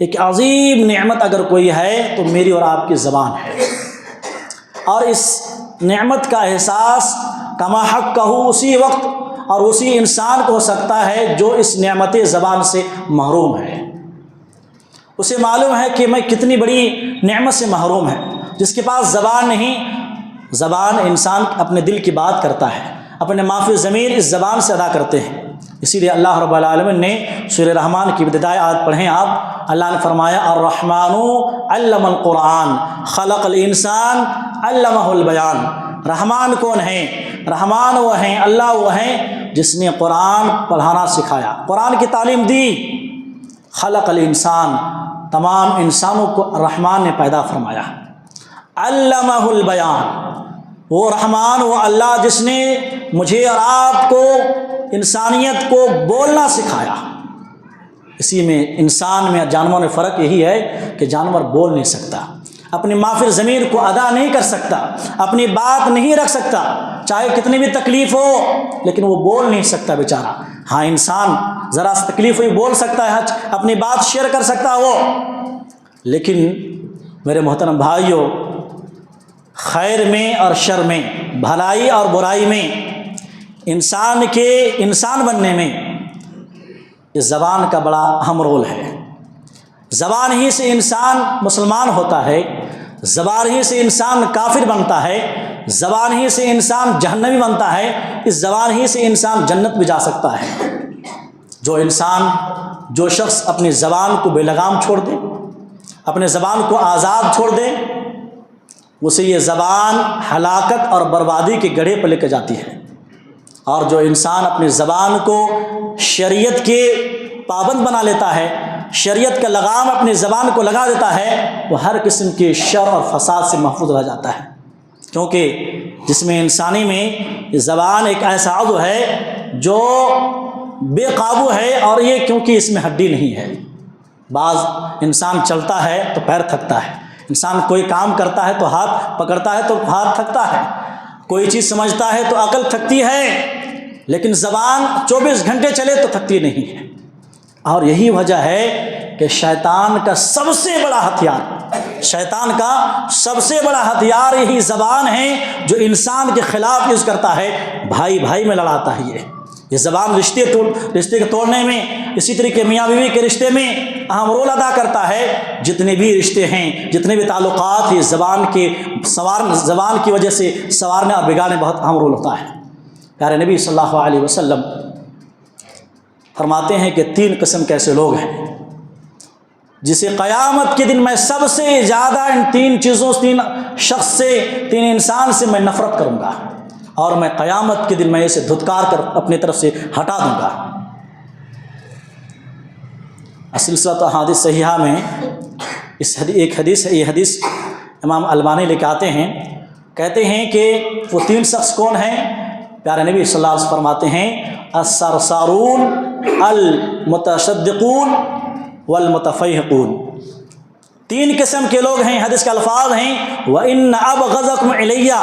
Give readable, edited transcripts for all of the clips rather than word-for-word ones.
ایک عظیم نعمت اگر کوئی ہے تو میری اور آپ کی زبان ہے، اور اس نعمت کا احساس کما حق کہو اسی وقت اور اسی انسان کو ہو سکتا ہے جو اس نعمت زبان سے محروم ہے۔ اسے معلوم ہے کہ میں کتنی بڑی نعمت سے محروم ہے۔ جس کے پاس زبان نہیں، زبان انسان اپنے دل کی بات کرتا ہے، اپنے معافی ضمیر اس زبان سے ادا کرتے ہیں۔ اسی لیے اللہ رب العالمین نے سورہ رحمان کی ابتدائی آیت پڑھیں آپ، اللہ نے فرمایا الرحمن علم القرآن خلق الانسان علمہ البیان۔ رحمان کون ہیں؟ رحمان وہ ہیں، اللہ وہ ہیں جس نے قرآن پڑھانا سکھایا، قرآن کی تعلیم دی۔ خلق الانسان، تمام انسانوں کو رحمان نے پیدا فرمایا۔ علمہ البیان، وہ رحمان وہ اللہ جس نے مجھے اور آپ کو، انسانیت کو بولنا سکھایا۔ اسی میں انسان میں جانوروں میں فرق یہی ہے کہ جانور بول نہیں سکتا، اپنی مافر ضمیر کو ادا نہیں کر سکتا، اپنی بات نہیں رکھ سکتا، چاہے کتنی بھی تکلیف ہو لیکن وہ بول نہیں سکتا بیچارہ۔ ہاں انسان ذرا سی تکلیف ہوئی بول سکتا ہے، اپنی بات شیئر کر سکتا ہے وہ، لیکن میرے محترم بھائیوں، خیر میں اور شر میں، بھلائی اور برائی میں، انسان کے انسان بننے میں اس زبان کا بڑا اہم رول ہے۔ زبان ہی سے انسان مسلمان ہوتا ہے، زبان ہی سے انسان کافر بنتا ہے، زبان ہی سے انسان جہنمی بنتا ہے، اس زبان ہی سے انسان جنت بھی جا سکتا ہے۔ جو شخص اپنی زبان کو بے لگام چھوڑ دے، اپنے زبان کو آزاد چھوڑ دے، اسے یہ زبان ہلاکت اور بربادی کے گڑھے پر لے کے جاتی ہے۔ اور جو انسان اپنی زبان کو شریعت کے پابند بنا لیتا ہے، شریعت کا لگام اپنی زبان کو لگا دیتا ہے، وہ ہر قسم کے شر اور فساد سے محفوظ رہ جاتا ہے۔ کیونکہ جسم انسانی میں یہ زبان ایک ایسا عضو ہے جو بے قابو ہے، اور یہ کیونکہ اس میں ہڈی نہیں ہے۔ بعض انسان چلتا ہے تو پیر تھکتا ہے، انسان کوئی کام کرتا ہے تو ہاتھ پکڑتا ہے تو ہاتھ تھکتا ہے، کوئی چیز سمجھتا ہے تو عقل تھکتی ہے، لیکن زبان 24 گھنٹے چلے تو تھکتی نہیں ہے۔ اور یہی وجہ ہے کہ شیطان کا سب سے بڑا ہتھیار یہی زبان ہے، جو انسان کے خلاف یوز کرتا ہے، بھائی بھائی میں لڑاتا ہے۔ یہ زبان رشتے کے توڑنے میں، اسی طریقے میاں بیوی کے رشتے میں اہم رول ادا کرتا ہے۔ جتنے بھی رشتے ہیں، جتنے بھی تعلقات ہیں، زبان کی وجہ سے سنوارنے اور بگاڑنے بہت اہم رول ہوتا ہے۔ پیارے نبی صلی اللہ علیہ وسلم فرماتے ہیں کہ 3 قسم کے ایسے لوگ ہیں جسے قیامت کے دن میں سب سے زیادہ ان 3 چیزوں، 3 شخص سے، 3 انسان سے میں نفرت کروں گا، اور میں قیامت کے دن میں اسے دھتکار کر اپنی طرف سے ہٹا دوں گا۔ سلسلۃ احادیث صحیحہ میں ایک حدیث ہے، یہ حدیث امام البانی لے کے آتے ہیں، کہتے ہیں کہ وہ 3 شخص کون ہیں؟ پیارے نبی صلی اللہ علیہ وسلم فرماتے ہیں السرسارون، المتصدقون، والمتفیہقون۔ 3 قسم کے لوگ ہیں۔ حدیث کے الفاظ ہیں وَإِنَّ أَبْغَضَكُمْ عِلَيَّ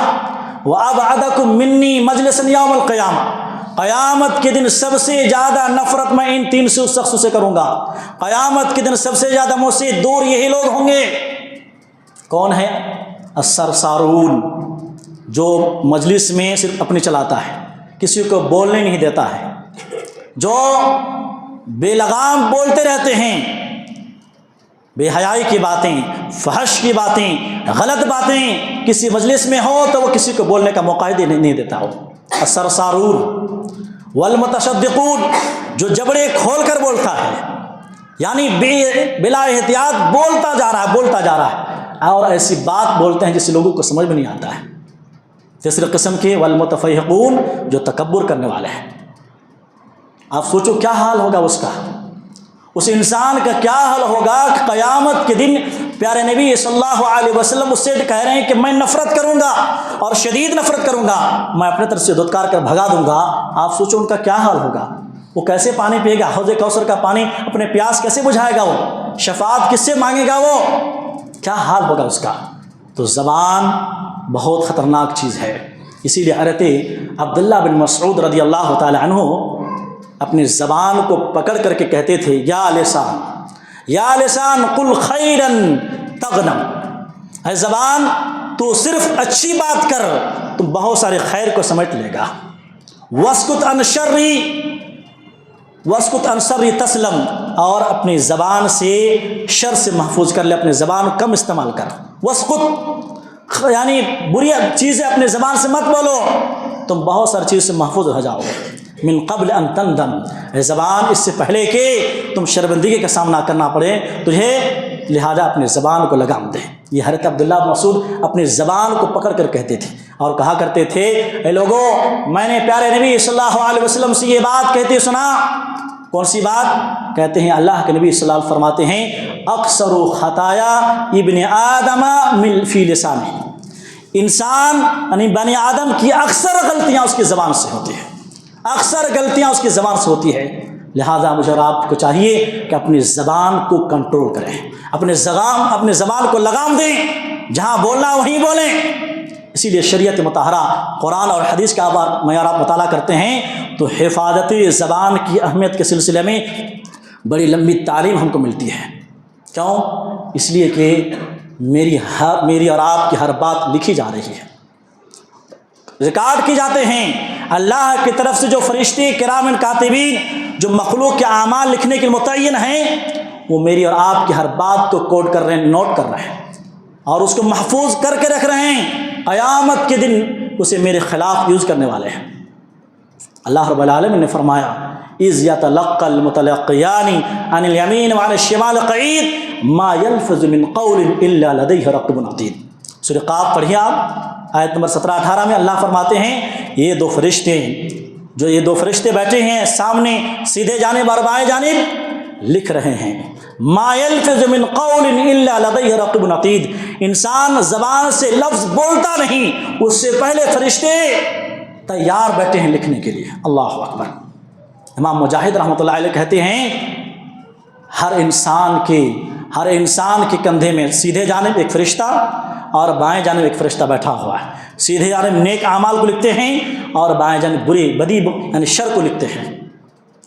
وَأَبْعَدَكُمْ مِنِّي مَجْلِسًا يَوْمَ الْقِيَامَةِ۔ قیامت کے دن سب سے زیادہ نفرت میں ان 3 شخصوں سے کروں گا۔ قیامت کے دن سب سے زیادہ مجھ سے دور یہی لوگ ہوں گے۔ کون ہے؟ السرسارون، جو مجلس میں صرف اپنی چلاتا ہے، کسی کو بولنے نہیں دیتا ہے، جو بے لگام بولتے رہتے ہیں، بے حیائی کی باتیں، فحش کی باتیں، غلط باتیں کسی مجلس میں ہو تو وہ کسی کو بولنے کا موقع ہی نہیں دیتا ہو۔ السرسارون والمتصدقون، جو جبڑے کھول کر بولتا ہے، یعنی بلا احتیاط بولتا جا رہا ہے، اور ایسی بات بولتے ہیں جس سے لوگوں کو سمجھ میں نہیں آتا ہے۔ تیسری قسم کے والمتفیہقون، جو تکبر کرنے والے ہیں۔ آپ سوچو کیا حال ہوگا اس انسان کا کیا حال ہوگا کہ قیامت کے دن پیارے نبی صلی اللہ علیہ وسلم اس سے کہہ رہے ہیں کہ میں نفرت کروں گا اور شدید نفرت کروں گا، میں اپنے طرف سے دھتکار کر بھگا دوں گا۔ آپ سوچو ان کا کیا حال ہوگا، وہ کیسے پانی پیے گا، حوض کوثر کا پانی اپنے پیاس کیسے بجھائے گا، وہ شفاعت کس سے مانگے گا، وہ کیا حال ہوگا اس کا۔ تو زبان بہت خطرناک چیز ہے۔ اسی لیے حضرت عبداللہ بن مسعود رضی اللہ تعالی عنہ اپنی زبان کو پکڑ کر کے کہتے تھے یا لسان یا لسان قل خیرن تغنم، اے زبان تو صرف اچھی بات کر تو بہت سارے خیر کو سمیٹ لے گا، واسکت عن شر تسلم، اور اپنی زبان سے شر سے محفوظ کر لے، اپنی زبان کم استعمال کر، واسکت یعنی بری چیزیں اپنے زبان سے مت بولو، تم بہت ساری چیز سے محفوظ ہو جاؤ گے، من قبل ان تندم، اے زبان اس سے پہلے کہ تم شرمندگی کا سامنا کرنا پڑے تجھے، لہذا اپنی زبان کو لگام دے۔ یہ حضرت عبداللہ بن مسعود اپنی زبان کو پکڑ کر کہتے تھے اور کہا کرتے تھے، اے لوگو میں نے پیارے نبی صلی اللہ علیہ وسلم سے یہ بات کہتے سنا، کون سی بات؟ کہتے ہیں اللہ کے نبی صلی اللہ علیہ وسلم فرماتے ہیں اکثر خطایا ابن آدم من فی لسانہ، انسان یعنی بنی آدم کی اکثر غلطیاں اس کی زبان سے ہوتی ہیں، اکثر غلطیاں اس کی زبان سے ہوتی ہے، لہذا مجھے اور آپ کو چاہیے کہ اپنی زبان کو کنٹرول کریں، اپنے زبان کو لگام دیں، جہاں بولنا وہیں بولیں۔ اسی لیے شریعت مطہرہ قرآن اور حدیث کا میں اور آپ مطالعہ کرتے ہیں تو حفاظت زبان کی اہمیت کے سلسلے میں بڑی لمبی تعلیم ہم کو ملتی ہے۔ کیوں؟ اس لیے کہ میری اور آپ کی ہر بات لکھی جا رہی ہے، ریکارڈ کی جاتے ہیں، اللہ کی طرف سے جو فرشتے کرام کاتبین جو مخلوق کے اعمال لکھنے کے متعین ہیں وہ میری اور آپ کی ہر بات کو کوڈ کر رہے ہیں، نوٹ کر رہے ہیں اور اس کو محفوظ کر کے رکھ رہے ہیں، قیامت کے دن اسے میرے خلاف یوز کرنے والے ہیں۔ اللہ رب العالمین نے فرمایا اذ یتلقى المتلقیان عن الیمین وعن الشمال قعید ما یلفظ من قول الا لدیہ رقیب عتید۔ سورہ قاف پڑھیے آپ، آیت نمبر 17-18 میں اللہ فرماتے ہیں یہ دو فرشتے بیٹھے ہیں سامنے، سیدھے جانب اور بائیں جانب لکھ رہے ہیں، ما یلفظ من قول الا لدیہ رقیب عتید، انسان زبان سے لفظ بولتا نہیں، اس سے پہلے فرشتے تیار بیٹھے ہیں لکھنے کے لیے۔ اللہ اکبر۔ امام مجاہد رحمۃ اللہ علیہ کہتے ہیں ہر انسان کے کندھے میں سیدھے جانب ایک فرشتہ اور بائیں جانب ایک فرشتہ بیٹھا ہوا ہے، سیدھے جانب نیک اعمال کو لکھتے ہیں اور بائیں جانب بدی یعنی شر کو لکھتے ہیں۔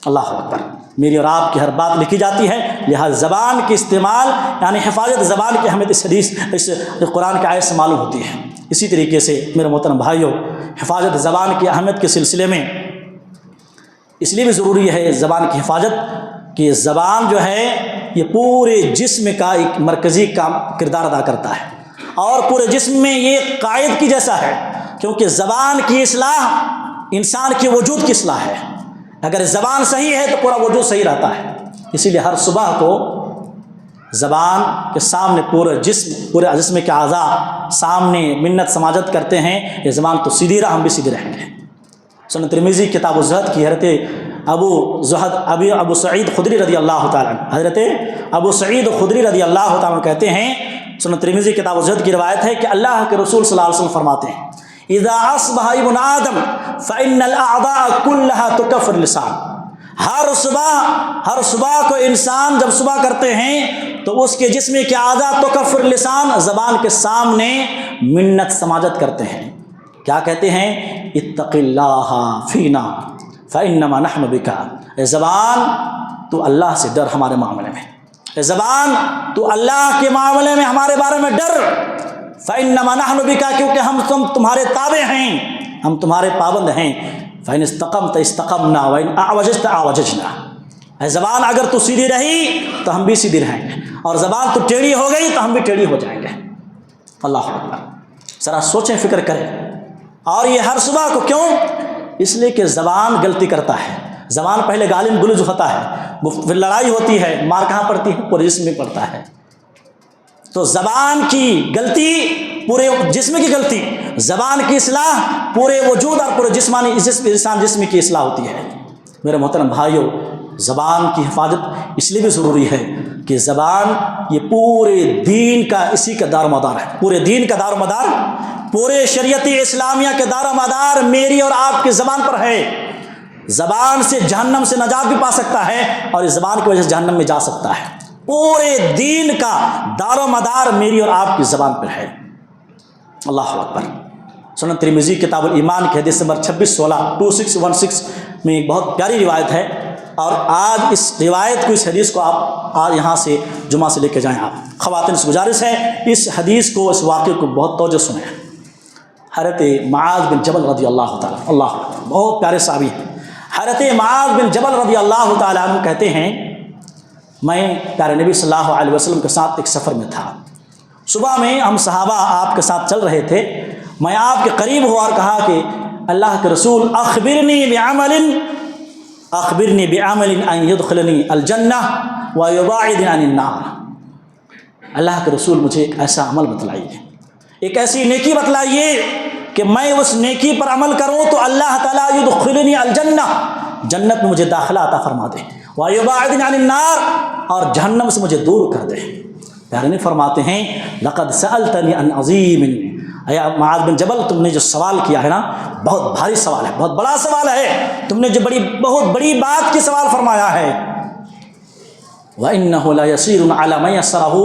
اللہ اکبر۔ میری اور آپ کی ہر بات لکھی جاتی ہے، لہذا زبان کے استعمال یعنی حفاظت زبان کی اہمیت اس قرآن کی آیت سے معلوم ہوتی ہے۔ اسی طریقے سے میرے محترم بھائیوں، حفاظت زبان کی اہمیت کے سلسلے میں اس لیے بھی ضروری ہے زبان کی حفاظت کہ زبان جو ہے یہ پورے جسم کا ایک مرکزی کردار ادا کرتا ہے اور پورے جسم میں یہ قائد کی جیسا ہے، کیونکہ زبان کی اصلاح انسان کے وجود کی اصلاح ہے، اگر زبان صحیح ہے تو پورا وجود صحیح رہتا ہے۔ اسی لیے ہر صبح کو زبان کے سامنے پورے جسم کے اعضاء سامنے منت سماجت کرتے ہیں، یہ زبان تو سیدھی رہا، ہم بھی سیدھے رہیں گے۔ سنن ترمذی کتاب الزہد کی حضرت ابو سعید خدری رضی اللہ تعالیٰ عنہ، حضرت ابو سعید خدری رضی اللہ تعالیٰ عنہ کہتے ہیں، سنن ترمذی کتاب الزہد کی روایت ہے کہ اللہ کے رسول صلی اللہ علیہ وسلم فرماتے ہیں اذا اصبح ابن آدم فإن الأعضاء كلها تكفر اللسان، ہر صبح کو انسان جب صبح کرتے ہیں تو اس کے جسم کے اعضاء تکفر لسان زبان کے سامنے منت سماجت کرتے ہیں، کیا کہتے ہیں؟ اتق اللہ فینا فانما نحن بک، اے زبان تو اللہ سے ڈر ہمارے معاملے میں، اے زبان تو اللہ کے معاملے میں ہمارے بارے میں ڈر، فانما نحن بک، کیونکہ ہم تمہارے تابع ہیں، ہم تمہارے پابند ہیں، فإن استقمت استقمنا وإن أعوججت أعوججنا، اے زبان اگر تو سیدھی رہی تو ہم بھی سیدھی رہیں گے، اور زبان تو ٹیڑھی ہو گئی تو ہم بھی ٹیڑھی ہو جائیں گے۔ اللہ اکبر۔ ذرا سوچیں، فکر کریں۔ اور یہ ہر صبح کو کیوں؟ اس لیے کہ زبان غلطی کرتا ہے، زبان پہلے گالن گلوج ہوتا ہے، پھر لڑائی ہوتی ہے، مار کہاں پڑتی ہے؟ پورے جسم میں پڑتا ہے۔ تو زبان کی غلطی پورے جسم کی غلطی، زبان کی اصلاح پورے وجود اور پورے جسم کی اصلاح ہوتی ہے۔ میرے محترم بھائیوں، زبان کی حفاظت اس لیے بھی ضروری ہے کہ زبان یہ پورے دین کا اسی کا دار و مدار ہے، پورے دین کا دار و مدار، پورے شریعت اسلامیہ کے دار و مدار میری اور آپ کی زبان پر ہے۔ زبان سے جہنم سے نجات بھی پا سکتا ہے اور اس زبان کی وجہ سے جہنم میں جا سکتا ہے۔ پورے دین کا دار و مدار میری اور آپ کی زبان پر ہے۔ اللہ اکبر۔ سنن ترمذی کتاب الایمان کی حدیث نمبر 2616 میں ایک بہت پیاری روایت ہے، اور آج اس روایت کو، اس حدیث کو آپ آج یہاں سے جمعہ سے لے کے جائیں. آپ خواتین سے گزارش ہے اس حدیث کو، اس واقعے کو بہت توجہ سنیں. حضرت معاذ بن جبل رضی اللہ تعالیٰ، اللہ بہت پیارے صحابی ہیں. حضرت معاذ بن جبل رضی اللہ تعالیٰ عنہ کہتے ہیں میں پیارے نبی صلی اللہ علیہ وسلم کے ساتھ ایک سفر میں تھا. صبح میں ہم صحابہ آپ کے ساتھ چل رہے تھے. میں آپ کے قریب ہوا اور کہا کہ اللہ کے رسول اخبرنی بعمل ان يدخلنی الجنہ ويباعدنی عن النار. اللہ کے رسول مجھے ایک ایسا عمل بتلائیے، ایک ایسی نیکی بتلائیے کہ میں اس نیکی پر عمل کروں تو اللہ تعالیٰ يدخلنی الجنہ، جنت میں مجھے داخلہ عطا فرما دے، ويباعدنی عن النار، اور جہنم سے مجھے دور کر دے. پیارے نے فرماتے ہیں لقد سألتنی عن عظیم، اے معاذ بن جبل تم نے جو سوال کیا ہے نا بہت بھاری سوال ہے، بہت بڑا سوال ہے، تم نے جو بہت بڑی بات کی سوال فرمایا ہے. وَإِنَّهُ لَيَسِيرٌ عَلَى مَن يَسَّرَهُ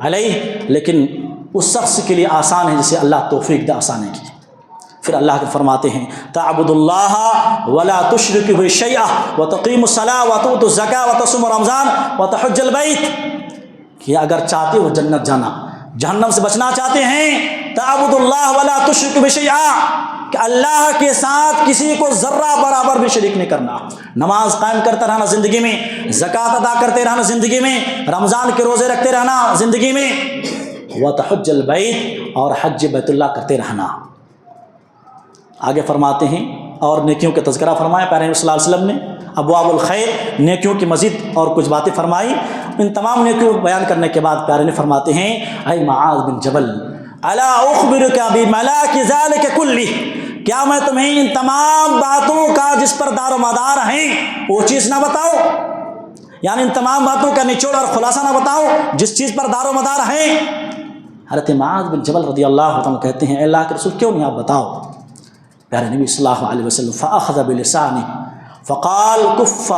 عَلَيْهِ، لیکن اس شخص کے لیے آسان ہے جسے اللہ توفیق دے آسانی کی. پھر اللہ کے فرماتے ہیں تعبد اللہ ولا تشرک به شیئا وتقیم الصلاۃ وتؤتی الزکاۃ وتصوم رمضان وتحج البیت، کہ اگر چاہتے ہو جنت جانا، جہنم سے بچنا چاہتے ہیں، تعبد اللہ ولا تشرک به شیئا، کہ اللہ کے ساتھ کسی کو ذرہ برابر بھی شریک نہیں کرنا، نماز قائم کرتے رہنا زندگی میں، زکوٰۃ ادا کرتے رہنا زندگی میں، رمضان کے روزے رکھتے رہنا زندگی میں، وتحج البیت، اور حج بیت اللہ کرتے رہنا. آگے فرماتے ہیں اور نیکیوں کا تذکرہ فرمایا پیارے نبی صلی اللہ علیہ وسلم نے، ابواب الخیر، نیکیوں کی مزید اور کچھ باتیں فرمائی. ان تمام نیکیوں کو بیان کرنے کے بعد پیارے نے فرماتے ہیں اے معاذ بن جبل الا اخبرک بملاک ذلک کلہ، کیا میں تمہیں ان تمام باتوں کا جس پر دار و مدار ہیں وہ چیز نہ بتاؤں، یعنی ان تمام باتوں کا نچوڑ اور خلاصہ نہ بتاؤں جس چیز پر دار و مدار ہیں. حضرت معاذ بن جبل رضی اللہ عنہ کہتے ہیں اے اللہ کے رسول کیوں نہیں آپ بتاؤ. پیارے نبی صلی اللہ علیہ وسلم فاخذ بلسانه فقال کف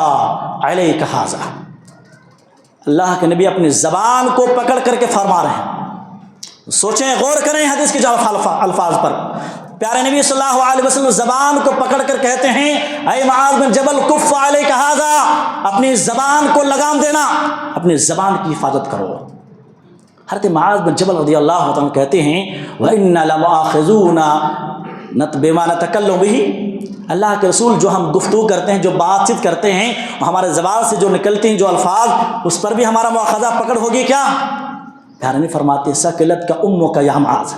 علیک ھذا، اللہ کے نبی اپنی زبان کو پکڑ کر کے فرما رہے ہیں. سوچیں، غور کریں حدیث کے الفاظ پر. پیارے نبی صلی اللہ علیہ وسلم زبان کو پکڑ کر کہتے ہیں اے معاذ بن جبل کف علیک ھذا، اپنی زبان کو لگام دینا، اپنی زبان کی حفاظت کرو. حضرت معاذ بن جبل رضی اللہ عنہ کہتے ہیں وَإِنَّا لَمُؤَاخِذُونَ بِمَا نَتَكَلَّمُ بِهِ، اللہ کے رسول جو ہم گفتگو کرتے ہیں، جو بات چیت کرتے ہیں، ہمارے زبان سے جو نکلتے ہیں جو الفاظ، اس پر بھی ہمارا مؤاخذہ پکڑ ہوگی کیا. پیارے نے فرماتے سکلت کا امک یا معاذ،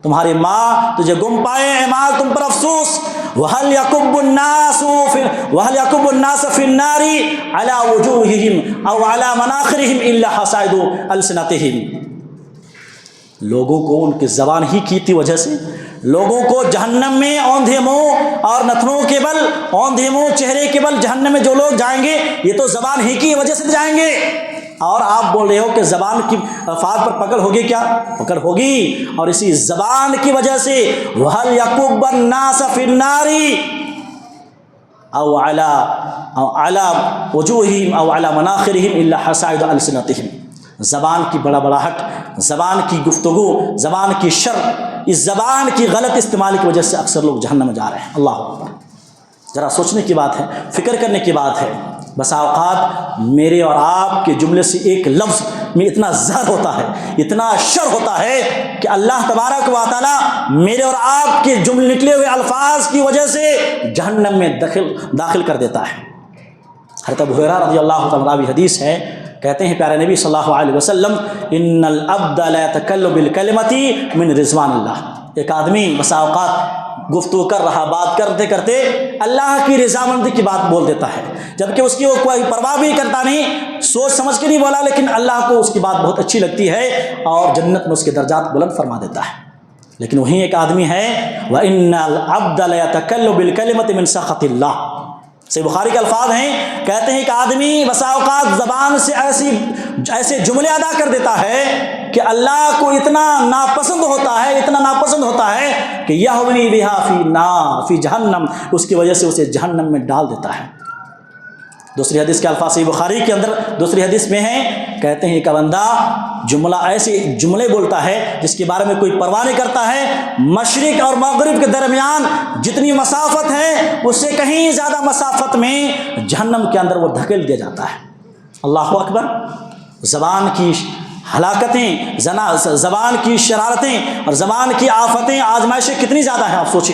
تمہاری ماں تجھے گم پائے اے معاذ، تم پر افسوس. وَهَلْ يَكُبُّ النَّاسَ فِي النَّارِ عَلَى وُجُوهِهِمْ أَوْ عَلَى مَنَاخِرِهِمْ إِلَّا حَصَائِدُ أَلْسِنَتِهِمْ، لوگوں کو ان کی زبان ہی کی وجہ سے لوگوں کو جہنم میں اوندھے منہ اور نتنوں کے بل، اوندھے منہ چہرے کے بل جہنم میں جو لوگ جائیں گے یہ تو زبان ہی کی وجہ سے جائیں گے. اور آپ بول رہے ہو کہ زبان کی الفاظ پر پکڑ ہوگی، کیا پکڑ ہوگی. اور اسی زبان کی وجہ سے وَهَلْ يَكُبَّ النَّاسَ فِي النَّارِ أَوْ عَلَى وُجُوهِهِمْ أَوْ عَلَى مَنَاخِرِهِمْ إِلَّا حَصَائِدُ أَلْسِنَتِهِمْ. زبان کی بڑا بڑا حق، زبان کی گفتگو، زبان کی شر، اس زبان کی غلط استعمال کی وجہ سے اکثر لوگ جہنم میں جا رہے ہیں. اللہ اکبر. ذرا سوچنے کی بات ہے، فکر کرنے کی بات ہے. بسا اوقات میرے اور آپ کے جملے سے ایک لفظ میں اتنا زہر ہوتا ہے، اتنا شر ہوتا ہے کہ اللہ تبارک و تعالیٰ میرے اور آپ کے جملے نکلے ہوئے الفاظ کی وجہ سے جہنم میں داخل کر دیتا ہے. حضرت ابو ہریرہ رضی اللہ تعالیٰ عنہ حدیث ہے، کہتے ہیں پیارے نبی صلی اللہ علیہ وسلم ان العبد لا يتكلم بالكلمة من رضوان اللہ، ایک آدمی بسا اوقات گفتگو کر رہا، بات کرتے کرتے اللہ کی رضامندی کی بات بول دیتا ہے، جبکہ اس کی وہ کوئی پرواہ بھی کرتا نہیں، سوچ سمجھ کے نہیں بولا، لیکن اللہ کو اس کی بات بہت اچھی لگتی ہے اور جنت میں اس کے درجات بلند فرما دیتا ہے. لیکن وہیں ایک آدمی ہے وَإِنَّ الْعَبْدَ لَيَتَكَلَّمُ بِالْكَلِمَةِ مِنْ سَخَطِ اللَّهِ، صحیح بخاری کے الفاظ ہیں، کہتے ہیں کہ آدمی بسا اوقات زبان سے ایسے جملے ادا کر دیتا ہے کہ اللہ کو اتنا ناپسند ہوتا ہے کہ یہوی بہا فی نار فی جہنم، اس کی وجہ سے اسے جہنم میں ڈال دیتا ہے. دوسری حدیث کے الفاظ صحیح بخاری کے اندر دوسری حدیث میں ہیں، کہتے ہیں کہ بندہ جملہ ایسے جملے بولتا ہے جس کے بارے میں کوئی پرواہ نہیں کرتا ہے، مشرق اور مغرب کے درمیان جتنی مسافت ہے اس سے کہیں زیادہ مسافت میں جہنم کے اندر وہ دھکیل دیا جاتا ہے۔ اللہ اکبر۔ زبان کی ہلاکتیں، زبان کی شرارتیں اور زبان کی آفتیں، آزمائشیں کتنی زیادہ ہیں، آپ سوچیں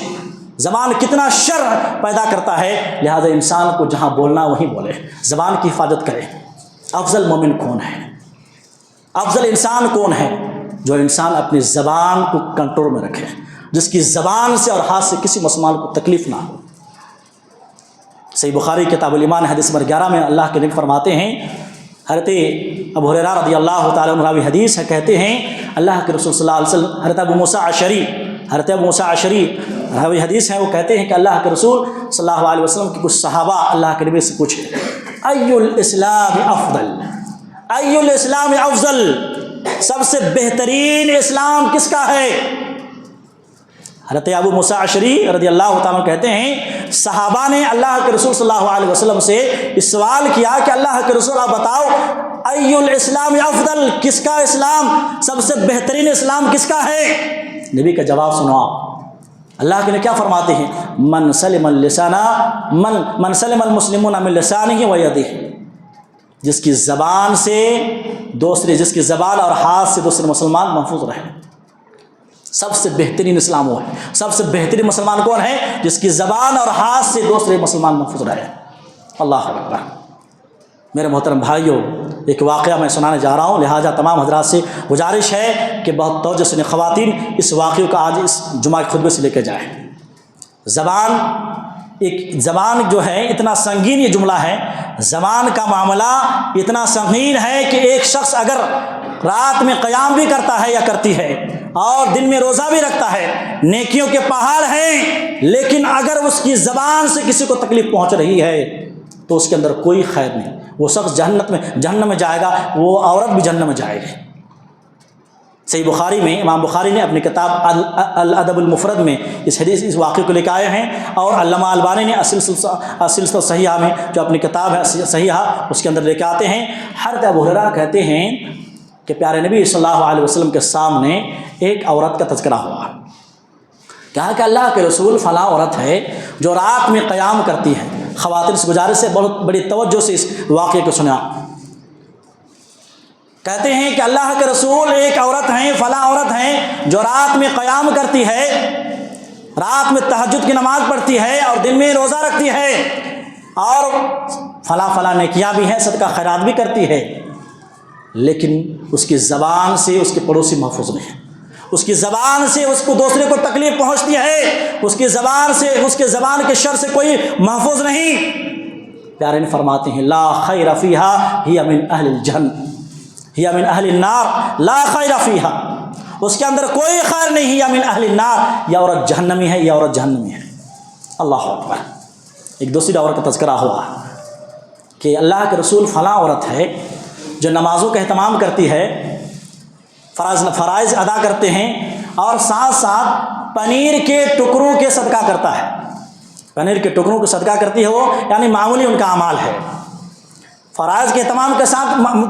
زبان کتنا شر پیدا کرتا ہے۔ لہذا انسان کو جہاں بولنا وہیں بولے، زبان کی حفاظت کرے۔ افضل مومن کون ہے؟ افضل انسان کون ہے؟ جو انسان اپنی زبان کو کنٹرول میں رکھے، جس کی زبان سے اور ہاتھ سے کسی مسلمان کو تکلیف نہ ہو۔ صحیح بخاری کتاب الایمان حدیث نمبر 11 میں اللہ کے نبی فرماتے ہیں، حضرت ابو ہریرہ رضی اللہ تعالیٰ عنہ راوی حدیث ہے، کہتے ہیں اللہ کے رسول صلی اللہ علیہ وسلم، حضرت ابو موسیٰ اشعری راوی حدیث ہیں، وہ کہتے ہیں کہ اللہ کے رسول صلی اللہ علیہ وسلم کے کچھ صحابہ اللہ کے نبی سے پوچھے، ای الاسلام افضل، ای الاسلام افضل، سب سے بہترین اسلام کس کا ہے؟ حضرت ابو موسیٰ اشعری رضی اللہ تعالیٰ کہتے ہیں صحابہ نے اللہ کے رسول صلی اللہ علیہ وسلم سے اس سوال کیا کہ اللہ کے رسول آپ بتاؤ، ای الاسلام افضل، کس کا اسلام سب سے بہترین اسلام کس کا ہے؟ نبی کا جواب سنو آپ، اللہ کے نے کیا فرماتے ہیں، من سلم المسلمون من لسانہ و یدہ، جس کی زبان اور ہاتھ سے دوسرے مسلمان محفوظ رہے۔ سب سے بہترین اسلام وہ ہے، سب سے بہترین مسلمان کون ہے؟ جس کی زبان اور ہاتھ سے دوسرے مسلمان محفوظ رہے۔ اللہ اکبر۔ میرے محترم بھائیوں، ایک واقعہ میں سنانے جا رہا ہوں، لہٰذا تمام حضرات سے گزارش ہے کہ بہت توجہ سے خواتین اس واقعے کو آج اس جمعہ کے خطبے سے لے کے جائیں۔ زبان جو ہے اتنا سنگین یہ جملہ ہے، زبان کا معاملہ اتنا سنگین ہے کہ ایک شخص اگر رات میں قیام بھی کرتا ہے یا کرتی ہے اور دن میں روزہ بھی رکھتا ہے، نیکیوں کے پہاڑ ہیں، لیکن اگر اس کی زبان سے کسی کو تکلیف پہنچ رہی ہے تو اس کے اندر کوئی خیر نہیں، وہ شخص جہنم میں جائے گا، وہ عورت بھی جہنم میں جائے گی۔ صحیح بخاری میں امام بخاری نے اپنی کتاب الادب المفرد میں اس واقعے کو لے کے آئے ہیں، اور علامہ البانی نے السلسلہ صحیحہ میں جو اپنی کتاب ہے صحیحہ اس کے اندر لے کے آتے ہیں۔ حضرت ابو ہریرہ کہتے ہیں کہ پیارے نبی صلی اللہ علیہ وسلم کے سامنے ایک عورت کا تذکرہ ہوا، کہا کہ اللہ کے رسول فلاں عورت ہے جو رات میں قیام کرتی ہے۔ خواتین سے گزارش سے بہت بڑی توجہ سے اس واقعے کو سنا۔ کہتے ہیں کہ اللہ کے رسول ایک عورت ہیں، فلاں عورت ہیں جو رات میں قیام کرتی ہے، رات میں تہجد کی نماز پڑھتی ہے اور دن میں روزہ رکھتی ہے، اور فلاں نیکیاں بھی ہیں، صدقہ خیرات بھی کرتی ہے، لیکن اس کی زبان سے اس کے پڑوسی محفوظ نہیں ہیں، اس کی زبان سے اس کو دوسرے کو تکلیف پہنچتی ہے، اس کی زبان سے اس کے زبان کے شر سے کوئی محفوظ نہیں۔ پیارے نے فرماتے ہیں لا خیر فیہا ہی من اہل الجنہ ہی من اہل النار، لا خیر فیہا، اس کے اندر کوئی خیر نہیں، یا من اہل النار، یا عورت جہنمی ہے، یا عورت جہنمی ہے۔ اللہ اکبر۔ ایک دوسری عورت کا تذکرہ ہوا کہ اللہ کے رسول فلاں عورت ہے جو نمازوں کا اہتمام کرتی ہے، فرائض ادا کرتے ہیں، اور ساتھ ساتھ پنیر کے ٹکڑوں کے صدقہ کرتا ہے، پنیر کے ٹکڑوں کے صدقہ کرتی ہے، وہ یعنی معمولی ان کا اعمال ہے، فرائض کے اہتمام کے ساتھ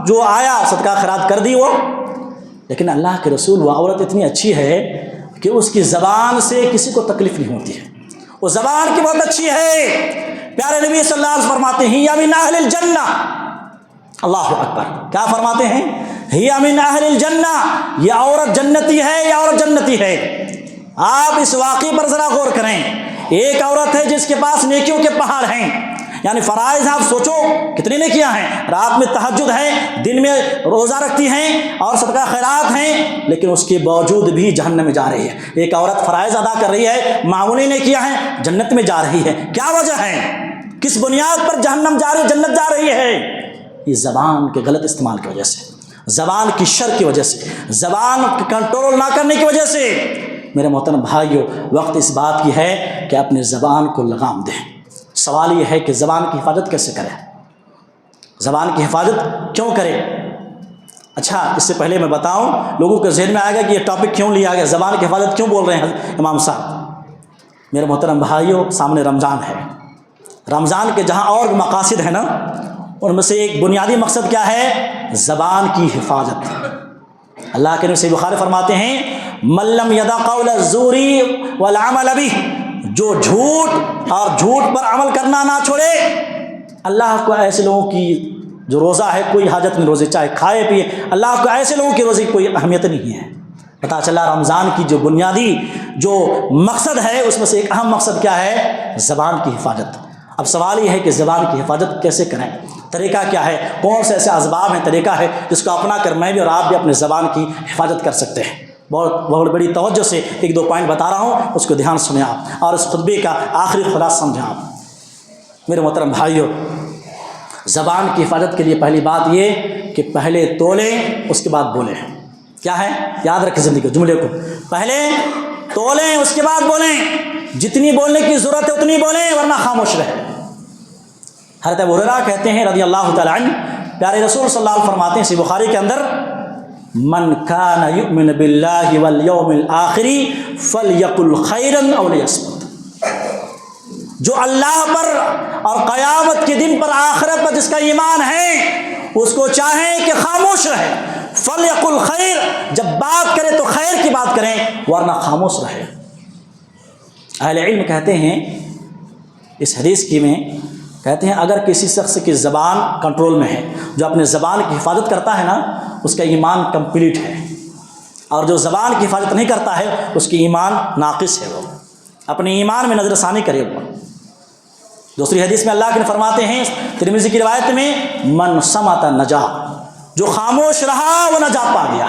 جو آیا صدقہ خیرات کر دی وہ، لیکن اللہ کے رسول وہ عورت اتنی اچھی ہے کہ اس کی زبان سے کسی کو تکلیف نہیں ہوتی ہے، وہ زبان کی بہت اچھی ہے۔ پیارے نبی صلی اللہ علیہ وسلم فرماتے ہیں یا من اہل الجنہ، اللہ اکبر، کیا فرماتے ہیں؟ ہی من اہل الجنہ، یہ عورت جنتی ہے، یہ عورت جنتی ہے۔ آپ اس واقعے پر ذرا غور کریں، ایک عورت ہے جس کے پاس نیکیوں کے پہاڑ ہیں، یعنی فرائض آپ سوچو کتنی نیکیاں ہیں، رات میں تہجد ہے، دن میں روزہ رکھتی ہیں اور صدقہ خیرات ہیں، لیکن اس کے باوجود بھی جہنم میں جا رہی ہے۔ ایک عورت فرائض ادا کر رہی ہے، معمولی نیکیاں ہیں، جنت میں جا رہی ہے، کیا وجہ ہے؟ کس بنیاد پر جہنم جا رہی ہے، جنت جا رہی ہے؟ یہ زبان کے غلط استعمال کی وجہ سے، زبان کی شر کی وجہ سے، زبان کنٹرول نہ کرنے کی وجہ سے۔ میرے محترم بھائیوں، وقت اس بات کی ہے کہ اپنے زبان کو لگام دیں۔ سوال یہ ہے کہ زبان کی حفاظت کیسے کریں، زبان کی حفاظت کیوں کریں؟ اچھا، اس سے پہلے میں بتاؤں، لوگوں کے ذہن میں آئے گا کہ یہ ٹاپک کیوں لیا گیا، زبان کی حفاظت کیوں بول رہے ہیں امام صاحب؟ میرے محترم بھائیوں، سامنے رمضان ہے، رمضان کے جہاں اور مقاصد ہیں نا، ان میں سے ایک بنیادی مقصد کیا ہے؟ زبان کی حفاظت۔ اللہ کے نبی صحیح بخاری فرماتے ہیں من لم یدع قول الزور والعمل به، جو جھوٹ اور جھوٹ پر عمل کرنا نہ چھوڑے، اللہ کو ایسے لوگوں کی جو روزہ ہے کوئی حاجت نہیں، روزے چاہے کھائے پیے، اللہ کو ایسے لوگوں کی روزے کی کوئی اہمیت نہیں ہے۔ پتہ چلا رمضان کی جو بنیادی جو مقصد ہے اس میں سے ایک اہم مقصد کیا ہے؟ زبان کی حفاظت۔ اب سوال یہ ہے کہ زبان کی حفاظت کیسے کریں؟ طریقہ کیا ہے؟ کون سے ایسے اسباب ہیں، طریقہ ہے جس کو اپنا کر میں بھی اور آپ بھی اپنے زبان کی حفاظت کر سکتے ہیں؟ بہت بڑی توجہ سے ایک دو پوائنٹ بتا رہا ہوں، اس کو دھیان سنیں آپ، اور اس خطبے کا آخری خلاصہ سمجھیں آپ۔ میرے محترم بھائیو، زبان کی حفاظت کے لیے پہلی بات یہ کہ پہلے تولیں اس کے بعد بولیں۔ کیا ہے؟ یاد رکھیں زندگی جملے کو، پہلے تولیں اس کے بعد بولیں، جتنی بولنے کی ضرورت ہے اتنی بولیں ورنہ خاموش رہیں۔ حضرت ابو ہریرہ کہتے ہیں رضی اللہ تعالی عنہ، پیارے رسول صلی اللہ علیہ وسلم فرماتے ہیں صحیح بخاری کے اندر، من کان یؤمن باللہ والیوم الآخر فلیقل خیرا او لیصمت، جو اللہ پر اور قیامت کے دن پر آخرت پر جس کا ایمان ہے اس کو چاہیں کہ خاموش رہے، فلیقل خیر، جب بات کرے تو خیر کی بات کریں ورنہ خاموش رہے۔ اہل علم کہتے ہیں اس حدیث کی میں کہتے ہیں اگر کسی شخص کی زبان کنٹرول میں ہے، جو اپنے زبان کی حفاظت کرتا ہے نا، اس کا ایمان کمپلیٹ ہے، اور جو زبان کی حفاظت نہیں کرتا ہے اس کی ایمان ناقص ہے، وہ اپنے ایمان میں نظر ثانی کرے۔ وہ دوسری حدیث میں اللہ کے فرماتے ہیں ترمذی کی روایت میں، من صمت نجا، جو خاموش رہا وہ نجات پا گیا۔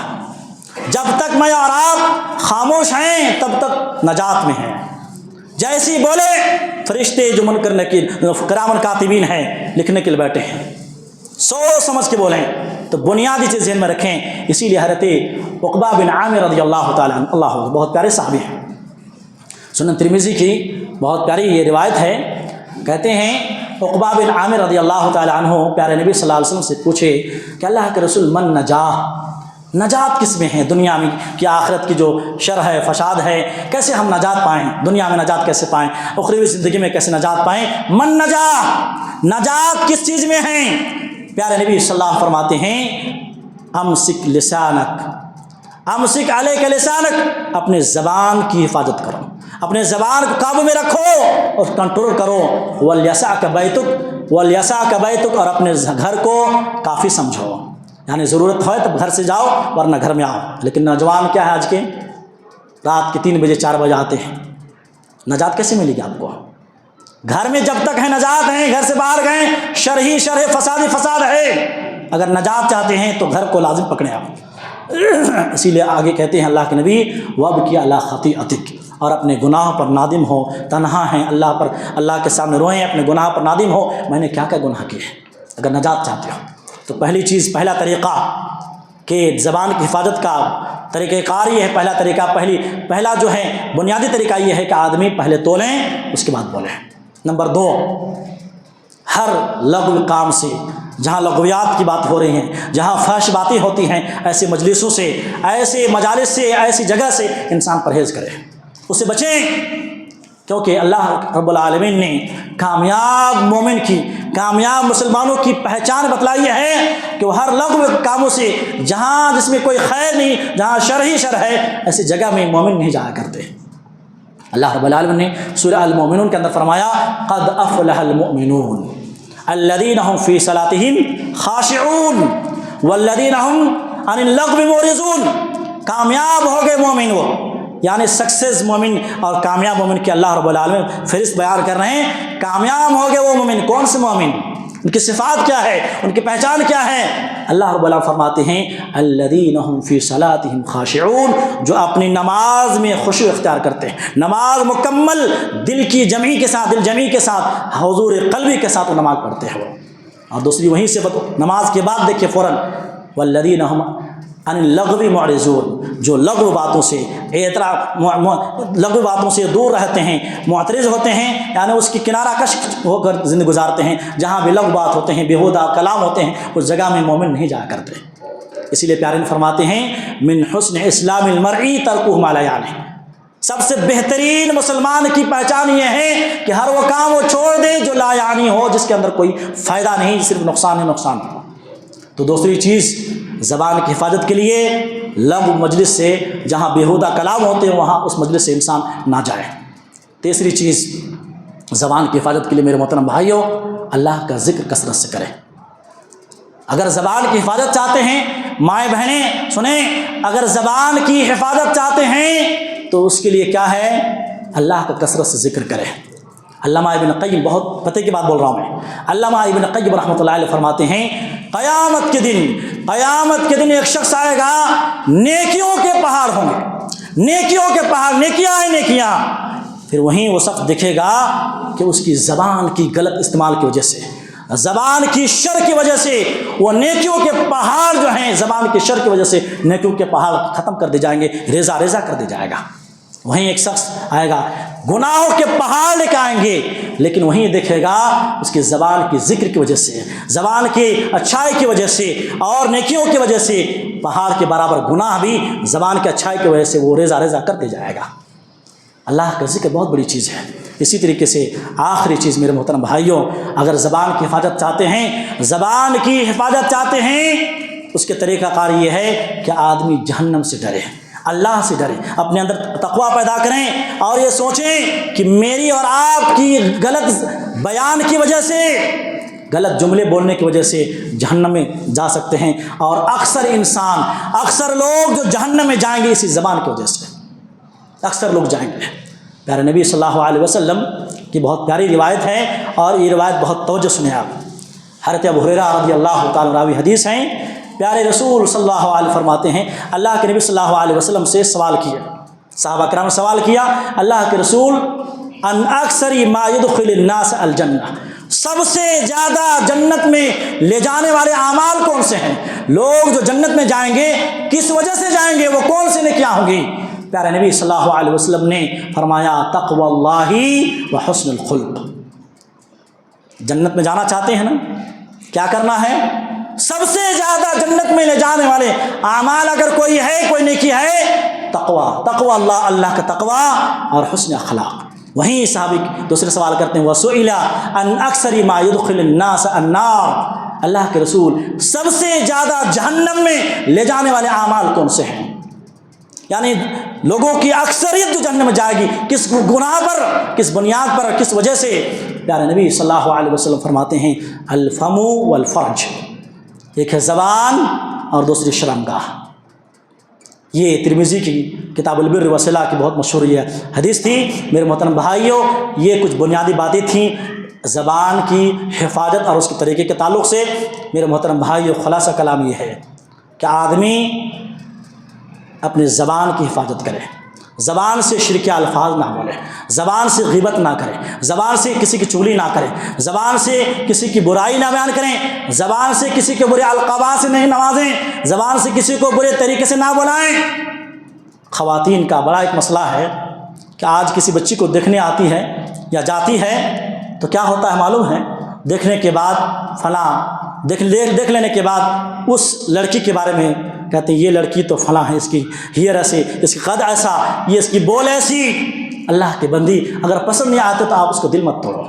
جب تک میں اور آپ خاموش ہیں تب تک نجات میں ہیں۔ جیسی بولے فرشتے جو منکر نکیر کرامن کاتبین ہیں لکھنے کے لیے بیٹھے ہیں، سوچ سمجھ کے بولیں۔ تو بنیادی چیز ذہن میں رکھیں۔ اسی لیے حضرت عقبہ بن عامر رضی اللہ تعالیٰ عنہ، اللہ بہت پیارے صحابی ہیں، سنن ترمذی کی بہت پیاری یہ روایت ہے، کہتے ہیں عقبہ بن عامر رضی اللہ تعالیٰ عنہ پیارے نبی صلی اللہ علیہ وسلم سے پوچھے کہ اللہ کے رسول من نجات کس میں ہے؟ دنیا میں کہ آخرت کی جو شر ہے فساد ہے، کیسے ہم نجات پائیں؟ دنیا میں نجات کیسے پائیں؟ اخروی زندگی میں کیسے نجات پائیں؟ من نجات کس چیز میں ہے؟ پیارے نبی صلی اللہ علیہ وسلم فرماتے ہیں امسک لسانک، امسک علیک لسانک، اپنے زبان کی حفاظت کرو، اپنے زبان کو قابو میں رکھو اور کنٹرول کرو۔ ولیسعک بیتک، ولیسعک بیتک، اور اپنے گھر کو کافی سمجھو، یعنی ضرورت ہے تب گھر سے جاؤ ورنہ گھر میں آؤ۔ لیکن نوجوان کیا ہے آج کے، رات کے 3 بجے 4 بجے آتے ہیں، نجات کیسے ملے گی آپ کو؟ گھر میں جب تک ہے نجات ہے، گھر سے باہر گئے شر ہی شر ہے، فساد ہی فساد ہے۔ اگر نجات چاہتے ہیں تو گھر کو لازم پکڑیں آپ۔ اسی لیے آگے کہتے ہیں اللہ کے نبی وابکی علی خطیئتک، اور اپنے گناہ پر نادم ہو، تنہا ہیں اللہ پر، اللہ کے سامنے روئیں، اپنے گناہ پر نادم ہو، میں نے کیا کیا گناہ کیے ہیں، اگر نجات چاہتے ہو۔ تو پہلی چیز، پہلا طریقہ کہ زبان کی حفاظت کا طریقہ کار یہ ہے، پہلا طریقہ پہلا جو ہے بنیادی طریقہ یہ ہے کہ آدمی پہلے تولیں اس کے بعد بولیں۔ نمبر 2، ہر لغو کام سے، جہاں لغویات کی بات ہو رہی ہیں، جہاں فحش باتیں ہوتی ہیں، ایسے مجلسوں سے، ایسے مجالس سے، ایسی جگہ سے انسان پرہیز کرے، اسے بچیں، کیونکہ اللہ رب العالمین نے کامیاب مومن کی، کامیاب مسلمانوں کی پہچان بتلائی ہے کہ وہ ہر لغو کاموں سے، جہاں جس میں کوئی خیر نہیں، جہاں شر ہی شر ہے، ایسی جگہ میں مومن نہیں جایا کرتے۔ اللہ رب العالمین نے سورہ المومنون کے اندر فرمایا قد افلح المؤمنون الذین هم فی صلاتهم خاشعون والذین هم عن اللغو معرضون، کامیاب ہو گئے مومن وہ، یعنی سکسیز مومن اور کامیاب مومن کے اللہ رب العالمین فہرست بیان کر رہے ہیں۔ کامیاب ہو گئے وہ مومن، کون سے مومن، ان کی صفات کیا ہے، ان کی پہچان کیا ہے؟ اللہ رب العالمین فرماتے ہیں الذین هم فی صلاتهم خاشعون، جو اپنی نماز میں خشوع اختیار کرتے ہیں، نماز مکمل دل کی جمعی کے ساتھ، دل جمعی کے ساتھ، حضور قلبی کے ساتھ وہ نماز پڑھتے ہیں وہ۔ اور دوسری وہیں سے نماز کے بعد دیکھیں فوراً والذین هم عن اللغو معرضون، جو لغو باتوں سے لغو باتوں سے دور رہتے ہیں، معترض ہوتے ہیں، یعنی اس کی کنارہ کش ہو کر زندگی گزارتے ہیں، جہاں بھی لغو بات ہوتے ہیں، بیہودہ کلام ہوتے ہیں، اس جگہ میں مومن نہیں جایا کرتے۔ اسی لیے پیارے فرماتے ہیں من حسن اسلام المرء ترکہ ما لا یعنی، سب سے بہترین مسلمان کی پہچان یہ ہے کہ ہر وہ کام وہ چھوڑ دے جو لا یعنی ہو، جس کے اندر کوئی فائدہ نہیں، صرف نقصان ہی نقصان ہو۔ تو دوسری چیز زبان کی حفاظت کے لیے لغو مجلس سے، جہاں بیہودہ کلام ہوتے ہیں وہاں اس مجلس سے انسان نہ جائے۔ تیسری چیز زبان کی حفاظت کے لیے میرے محترم بھائیوں، اللہ کا ذکر کثرت سے کریں۔ اگر زبان کی حفاظت چاہتے ہیں، مائیں بہنیں سنیں، اگر زبان کی حفاظت چاہتے ہیں تو اس کے لیے کیا ہے؟ اللہ کا کثرت سے ذکر کریں۔ علامہ ابن قیم، بہت پتہ کی بات بول رہا ہوں میں، علامہ ابن قیم رحمۃ اللہ علیہ فرماتے ہیں قیامت کے دن ایک شخص آئے گا، نیکیوں کے پہاڑ ہوں گے، نیکیوں کے پہاڑ، نیکیاں ہیں نیکیاں، پھر وہیں وہ شخص دکھے گا کہ اس کی زبان کی غلط استعمال کی وجہ سے، زبان کی شر کی وجہ سے وہ نیکیوں کے پہاڑ جو ہیں، زبان کی شر کی وجہ سے نیکیوں کے پہاڑ ختم کر دے جائیں گے، ریزہ ریزہ کر دے جائے گا۔ وہیں ایک شخص آئے گا، گناہوں کے پہاڑ لے کے آئیں گے، لیکن وہیں دیکھے گا اس کی زبان کی ذکر کی وجہ سے، زبان کی اچھائی کی وجہ سے اور نیکیوں کی وجہ سے پہاڑ کے برابر گناہ بھی زبان کی اچھائی کی وجہ سے وہ ریزہ ریزہ کرتے جائے گا۔ اللہ کا ذکر بہت بڑی چیز ہے۔ اسی طریقے سے آخری چیز میرے محترم بھائیوں، اگر زبان کی حفاظت چاہتے ہیں، زبان کی حفاظت چاہتے ہیں، اس کے طریقہ کار یہ ہے کہ آدمی جہنم سے ڈرے، اللہ سے ڈرے، اپنے اندر تقویٰ پیدا کریں اور یہ سوچیں کہ میری اور آپ کی غلط بیان کی وجہ سے، غلط جملے بولنے کی وجہ سے جہنم میں جا سکتے ہیں، اور اکثر لوگ جو جہنم میں جائیں گے اسی زبان کی وجہ سے، اکثر لوگ جائیں گے۔ پیارے نبی صلی اللہ علیہ وسلم کی بہت پیاری روایت ہے، اور یہ روایت بہت توجہ سنیں آپ۔ حضرت ابو ہریرہ رضی اللہ تعالیٰ راوی حدیث ہیں، پیارے رسول صلی اللہ علیہ وسلم فرماتے ہیں، اللہ کے نبی صلی اللہ علیہ وسلم سے سوال کیا، صحابہ کرام نے سوال کیا، اللہ کے رسول ان اکثر ما يدخل الناس الجنہ، سب سے زیادہ جنت میں لے جانے والے اعمال کون سے ہیں؟ لوگ جو جنت میں جائیں گے کس وجہ سے جائیں گے، وہ کون سے نیکیاں ہوں گی؟ پیارے نبی صلی اللہ علیہ وسلم نے فرمایا تقوی اللہ و حسن الخلق۔ جنت میں جانا چاہتے ہیں نا، کیا کرنا ہے؟ سب سے زیادہ جنت میں لے جانے والے اعمال اگر کوئی ہے، کوئی نیکی ہے، تقوی اللہ، اللہ کا تقوی اور حسن اخلاق۔ وہیں صحابی دوسرے سوال کرتے ہیں وَسُئِلَ عَنْ أَكْثَرِ مَا يُدْخِلُ النَّاسَ النَّارَ، اللہ کے رسول سب سے زیادہ جہنم میں لے جانے والے اعمال کون سے ہیں؟ یعنی لوگوں کی اکثریت جو جہنم میں جائے گی کس گناہ پر، کس بنیاد پر، کس وجہ سے؟ پیارے نبی صلی اللہ علیہ وسلم فرماتے ہیں الفم والفرج، ایک ہے زبان اور دوسری شرمگاہ۔ یہ ترمذی کی کتاب البر والصلہ کی بہت مشہور یہ حدیث تھی۔ میرے محترم بھائیوں، یہ کچھ بنیادی باتیں تھیں زبان کی حفاظت اور اس کے طریقے کے تعلق سے۔ میرے محترم بھائیوں، خلاصہ کلام یہ ہے کہ آدمی اپنی زبان کی حفاظت کرے، زبان سے شرک الفاظ نہ بولے، زبان سے غیبت نہ کرے، زبان سے کسی کی چغلی نہ کرے، زبان سے کسی کی برائی نہ بیان کریں، زبان سے کسی کے برے القابات سے نہیں نوازیں، زبان سے کسی کو برے طریقے سے نہ بلائیں۔ خواتین کا بڑا ایک مسئلہ ہے کہ آج کسی بچی کو دیکھنے آتی ہے یا جاتی ہے تو کیا ہوتا ہے معلوم ہے؟ دیکھنے کے بعد فلاں دیکھ لینے کے بعد اس لڑکی کے بارے میں کہتے ہیں یہ لڑکی تو فلاں ہے، اس کی ہیئر ایسی، اس کی قد ایسا، یہ اس کی بول ایسی۔ اللہ کے بندی، اگر پسند نہیں آتے تو آپ اس کو دل مت توڑو۔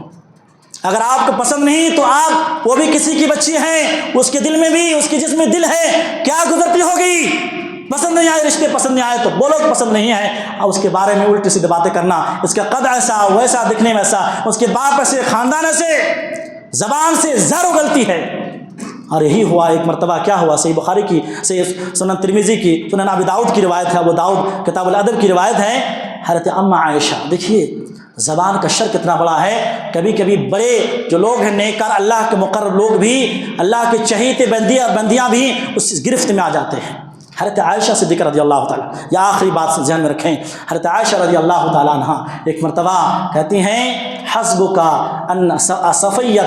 اگر آپ کو پسند نہیں تو آپ، وہ بھی کسی کی بچی ہے، اس کے دل میں بھی، اس کے جسم میں دل ہے، کیا گزرتی ہوگی؟ پسند نہیں آئے، رشتے پسند نہیں آئے تو بولو کہ پسند نہیں ہے، اور اس کے بارے میں الٹی سیدھی باتیں کرنا، اس کا قد ایسا، ویسا، دکھنے میں ایسا، اس کے باپ ایسے، خاندان ایسے، زبان سے زہر اگلتی ہے۔ اور یہی ہوا ایک مرتبہ، کیا ہوا؟ صحیح بخاری کی، صحیح سنن ترمذی کی، سنن ابی داؤد کی روایت ہے، ابو داؤد کتاب الادب کی روایت ہے، حضرت ام عائشہ، دیکھیے زبان کا شر کتنا بڑا ہے۔ کبھی کبھی بڑے جو لوگ ہیں نیکار، اللہ کے مقرر لوگ بھی، اللہ کے چہیتے بندیاں بھی اس گرفت میں آ جاتے ہیں۔ حضرت عائشہ صدیقہ رضی اللہ تعالیٰ، یا آخری بات ذہن میں رکھیں، حضرت عائشہ رضی اللہ تعالیٰ عنہ ایک مرتبہ کہتی ہیں حسبک ان صفیہ،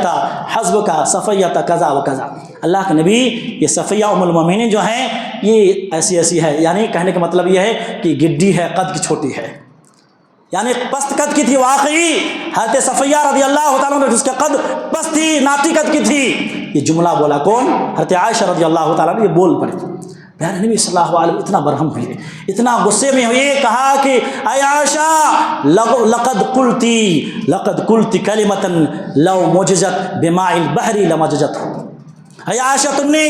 حسبک صفیہ کذا و کذا، اللہ کے نبی یہ صفیہ ام المومنین جو ہیں یہ ایسی ایسی ہے، یعنی کہنے کا مطلب یہ ہے کہ گڈی ہے، قد کی چھوٹی ہے، یعنی پست قد کی تھی۔ واقعی حضرت صفیہ رضی اللہ تعالیٰ عنہ جس کا قد پست تھی، ناٹی قد کی تھی، یہ جملہ بولا کون؟ حضرت عائشہ رضی اللہ تعالیٰ عنہ، یہ بول پڑی۔ پیارے نبی صلی اللہ علیہ وسلم اتنا برہم ہوئے، اتنا غصے میں ہوئے، کہا کہ اے عائشہ لقد قلتی کلمۃ لو معجزت بماء البحر لمججت۔ اے عائشہ تم نے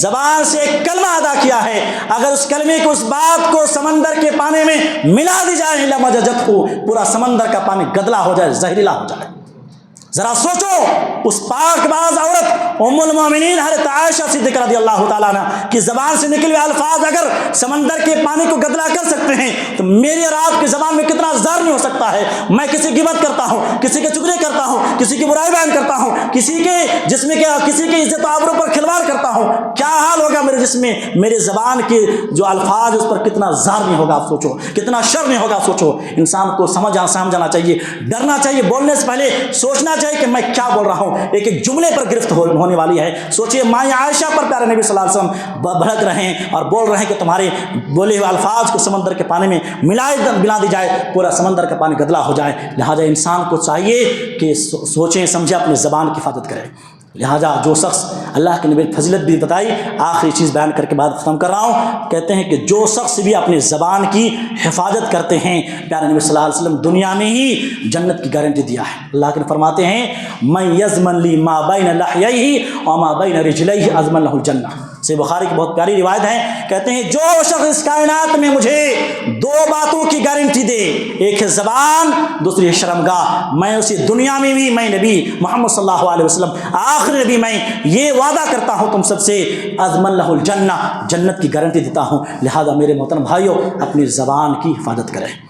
زبان سے ایک کلمہ ادا کیا ہے، اگر اس کلمے کو، اس بات کو سمندر کے پانی میں ملا دی جائے لمججت ہو، پورا سمندر کا پانی گدلا ہو جائے، زہریلا ہو جائے۔ ذرا سوچو، اس پاک باز عورت ام المومنین حضرت عائشہ صدیقہ رضی اللہ تعالیٰ عنہ کی زبان سے نکلے ہوئے الفاظ اگر سمندر کے پانی کو گدلا کر سکتے ہیں تو میری اور آپ کی زبان میں کتنا زہر نہیں ہو سکتا ہے۔ میں کسی کی غیبت کرتا ہوں، کسی کے چغلی کرتا ہوں، کسی کی برائی بیان کرتا ہوں، کسی کے جسم کے، کسی کی عزت و آبرو پر کھلواڑ کرتا ہوں، کیا حال ہوگا میرے جسم میں؟ میرے زبان کے جو الفاظ اس پر کتنا زہر نہیں ہوگا، آپ سوچو، کتنا شر نہیں ہوگا، سوچو۔ انسان کو سمجھنا چاہیے، ڈرنا چاہیے، بولنے سے پہلے سوچنا چاہیے کہ میں کیا بول رہا ہوں۔ ایک ایک جملے پر گرفت ہونے والی ہے۔ سوچئے مائیں عائشہ پر پیارے نبی صلی اللہ علیہ وسلم بھڑک رہے ہیں اور بول رہے ہیں کہ تمہارے بولے ہوئے الفاظ کو سمندر کے پانی میں ملا دی جائے، پورا سمندر کا پانی گدلا ہو جائے۔ لہٰذا انسان کو چاہیے کہ سوچیں سمجھیں، اپنی زبان کی حفاظت کرے۔ لہٰذا جو شخص، اللہ کے نبی فضیلت بھی بتائی، آخری چیز بیان کر کے بعد ختم کر رہا ہوں، کہتے ہیں کہ جو شخص بھی اپنی زبان کی حفاظت کرتے ہیں، پیارے نبی صلی اللہ علیہ وسلم دنیا میں ہی جنت کی گارنٹی دیا ہے۔ اللہ کے فرماتے ہیں من یضمن لی ما بین لحییہ وما بین رجلیہ اضمن لہ الجنہ۔ صحیح بخاری کی بہت پیاری روایت ہے، کہتے ہیں جو شخص اس کائنات میں مجھے دو باتوں کی گارنٹی دے، ایک ہے زبان، دوسری ہے شرمگاہ، میں اسے دنیا میں بھی، میں نبی محمد صلی اللہ علیہ وسلم آخری نبی، میں یہ وعدہ کرتا ہوں تم سب سے، اضمن لہ الجنہ، جنت کی گارنٹی دیتا ہوں۔ لہذا میرے محترم بھائیوں، اپنی زبان کی حفاظت کریں۔